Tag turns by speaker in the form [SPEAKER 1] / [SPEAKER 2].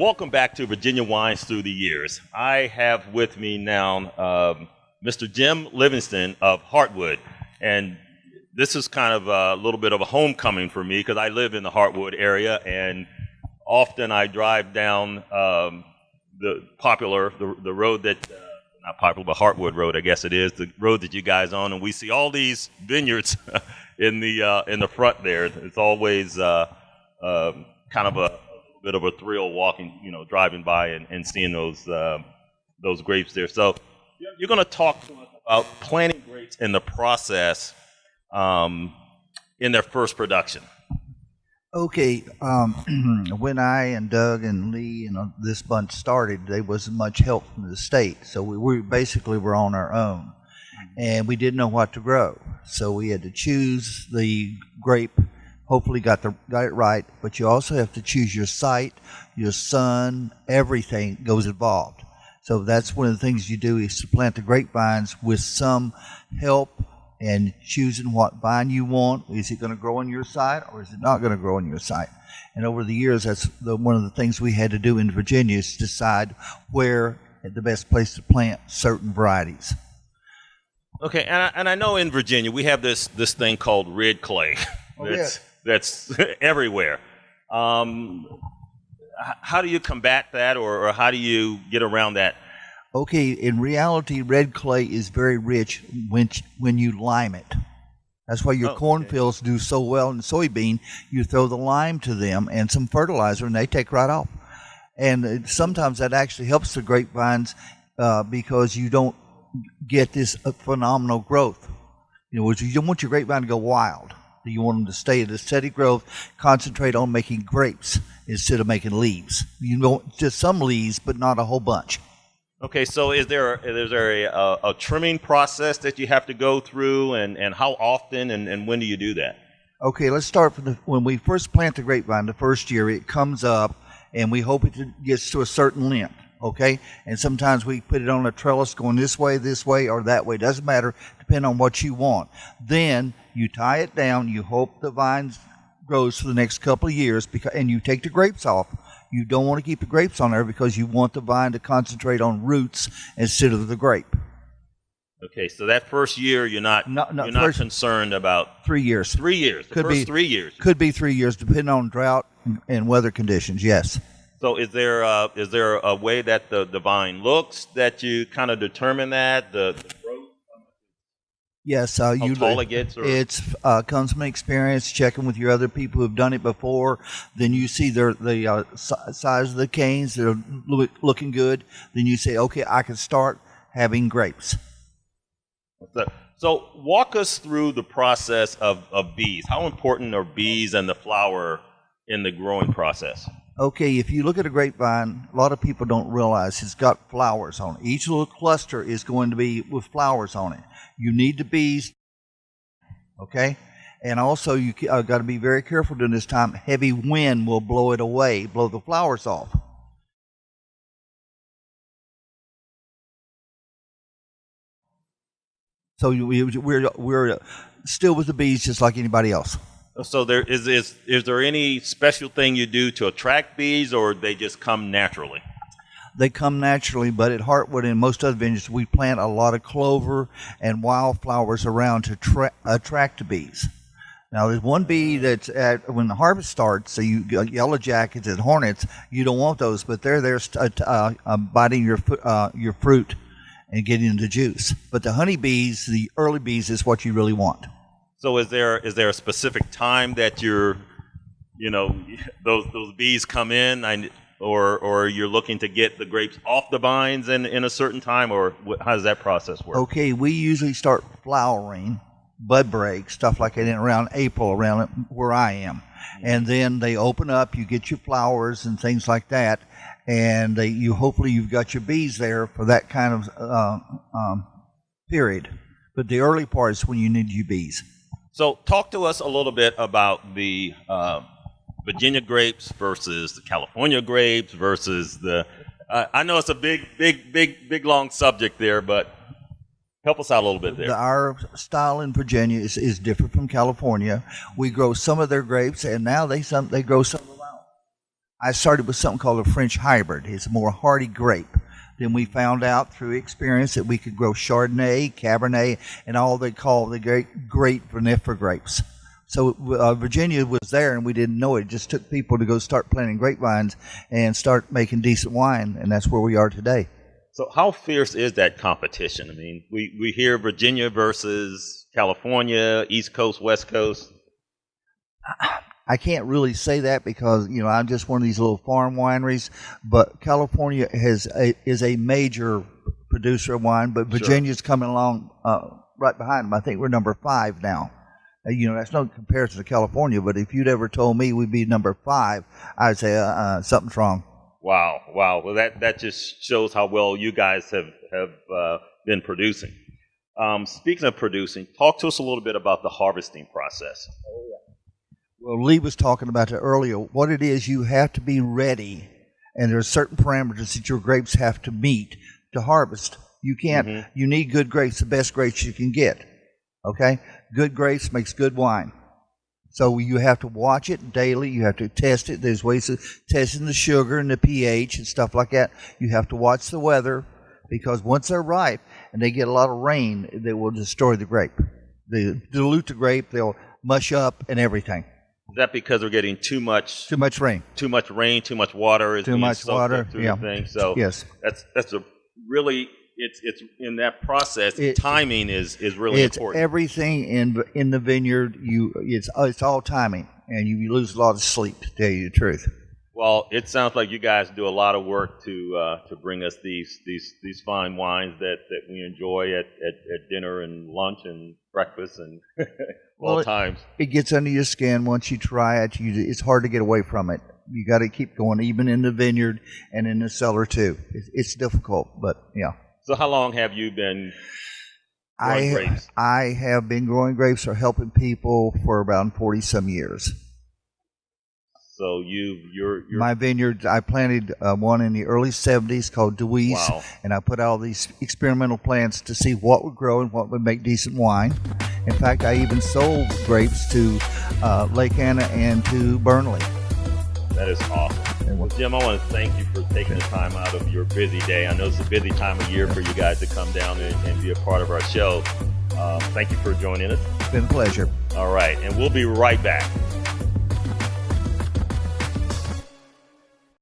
[SPEAKER 1] welcome back to Virginia Wines Through the Years. I have with me now Mr. Jim Livingston of Heartwood, and this is kind of a little bit of a homecoming for me because I live in the Heartwood area, and often I drive down the road that, not popular, but Heartwood Road, I guess it is, the road that you guys own, and we see all these vineyards in the front there. It's always kind of a bit of a thrill walking, driving by and seeing those grapes there. So you're going to talk to us about planting grapes in the process in their first production.
[SPEAKER 2] Okay, when I and Doug and Lee and this bunch started, there wasn't much help from the state, so we basically were on our own, and we didn't know what to grow. So we had to choose the grape. Hopefully got it right, but you also have to choose your site, your sun, everything goes involved. So that's one of the things you do is to plant the grapevines with some help and choosing what vine you want. Is it going to grow on your site or is it not going to grow on your site? And over the years, that's one of the things we had to do in Virginia is decide where the best place to plant certain varieties.
[SPEAKER 1] Okay, and I know in Virginia we have this thing called red clay. That's everywhere. How do you combat that, or how do you get around that?
[SPEAKER 2] Okay, in reality, red clay is very rich when you lime it. That's why your cornfields do so well in soybean. You throw the lime to them and some fertilizer, and they take right off. And sometimes that actually helps the grapevines because you don't get this phenomenal growth. You don't want your grapevine to go wild. You want them to stay at a steady growth, concentrate on making grapes instead of making leaves. You know, just some leaves, but not a whole bunch.
[SPEAKER 1] Okay, so is there a trimming process that you have to go through, and how often, and when do you do that?
[SPEAKER 2] Okay, let's start from when we first plant the grapevine, the first year, it comes up, and we hope it gets to a certain length. Okay, and sometimes we put it on a trellis going this way, or that way. Doesn't matter, depending on what you want. Then you tie it down. You hope the vine grows for the next couple of years, and you take the grapes off. You don't want to keep the grapes on there because you want the vine to concentrate on roots instead of the grape.
[SPEAKER 1] Okay, so that first year you're not concerned about
[SPEAKER 2] 3 years.
[SPEAKER 1] 3 years. The first 3 years.
[SPEAKER 2] Could be 3 years, depending on drought and weather conditions. Yes.
[SPEAKER 1] So is there a way that the vine looks that you kind of determine that the growth?
[SPEAKER 2] Yes,
[SPEAKER 1] how tall it gets?
[SPEAKER 2] It comes from experience, checking with your other people who have done it before. Then you see the size of the canes, they're looking good. Then you say, okay, I can start having grapes.
[SPEAKER 1] So walk us through the process of bees. How important are bees and the flower in the growing process?
[SPEAKER 2] Okay, if you look at a grapevine, a lot of people don't realize it's got flowers on it. Each little cluster is going to be with flowers on it. You need the bees, okay? And also, you got to be very careful during this time. Heavy wind will blow it away, blow the flowers off. So we're still with the bees just like anybody else.
[SPEAKER 1] So is there any special thing you do to attract bees, or they just come naturally?
[SPEAKER 2] They come naturally, but at Heartwood and most other vineyards, we plant a lot of clover and wildflowers around to attract the bees. Now, there's one bee that's when the harvest starts, so you yellow jackets and hornets, you don't want those, but they're there biting your fruit and getting the juice. But the honeybees, the early bees, is what you really want.
[SPEAKER 1] So is there a specific time that those bees come in, or you're looking to get the grapes off the vines in a certain time, or how does that process work?
[SPEAKER 2] Okay, we usually start flowering, bud break, stuff like that in around April, around where I am. And then they open up, you get your flowers and things like that, and hopefully you've got your bees there for that kind of period. But the early part is when you need your bees.
[SPEAKER 1] So talk to us a little bit about the Virginia grapes versus the California grapes versus the I know it's a big long subject there, but help us out a little bit there.
[SPEAKER 2] Our style in Virginia is different from California. We grow some of their grapes, and now they grow some of them out. I started with something called a French hybrid. It's a more hardy grape. Then we found out through experience that we could grow Chardonnay, Cabernet, and all they call the great vinifera grapes. So Virginia was there, and we didn't know it. It just took people to go start planting grapevines and start making decent wine, and that's where we are today.
[SPEAKER 1] So how fierce is that competition? I mean, we hear Virginia versus California, East Coast, West Coast.
[SPEAKER 2] I can't really say that because, I'm just one of these little farm wineries, but California is a major producer of wine, but Virginia's coming along right behind them. I think we're number 5 now. That's no comparison to California, but if you'd ever told me we'd be number 5, I'd say something's wrong.
[SPEAKER 1] Wow. Well, that just shows how well you guys have been producing. Speaking of producing, talk to us a little bit about the harvesting process.
[SPEAKER 2] Well, Lee was talking about that earlier. What it is, you have to be ready, and there are certain parameters that your grapes have to meet to harvest. You can't. You need good grapes, the best grapes you can get. Okay, good grapes makes good wine. So you have to watch it daily. You have to test it. There's ways of testing the sugar and the pH and stuff like that. You have to watch the weather because once they're ripe and they get a lot of rain, they will destroy the grape. They dilute the grape. They'll mush up and everything.
[SPEAKER 1] Is that because they're getting too much
[SPEAKER 2] rain?
[SPEAKER 1] Too much rain, too much water is being soaked up through the thing. So
[SPEAKER 2] yes,
[SPEAKER 1] that's a really it's in that process. Timing is really important.
[SPEAKER 2] It's everything in the vineyard. It's all timing, and you lose a lot of sleep, to tell you the truth.
[SPEAKER 1] Well, it sounds like you guys do a lot of work to bring us these fine wines that we enjoy at dinner and lunch and breakfast and all times.
[SPEAKER 2] It gets under your skin once you try it. It's hard to get away from it. You got to keep going, even in the vineyard and in the cellar too. It's difficult, but yeah.
[SPEAKER 1] So how long have you been growing grapes?
[SPEAKER 2] I have been growing grapes or helping people for about 40-some years.
[SPEAKER 1] So you're
[SPEAKER 2] my vineyard, I planted one in the early 70s called Deweese,
[SPEAKER 1] wow.
[SPEAKER 2] And I put all these experimental plants to see what would grow and what would make decent wine. In fact, I even sold grapes to Lake Anna and to Burnley.
[SPEAKER 1] That is awesome. Well, Jim, I want to thank you for taking the time out of your busy day. I know it's a busy time of year for you guys to come down and be a part of our show. Thank you for joining us.
[SPEAKER 2] It's been a pleasure.
[SPEAKER 1] All right, and we'll be right back.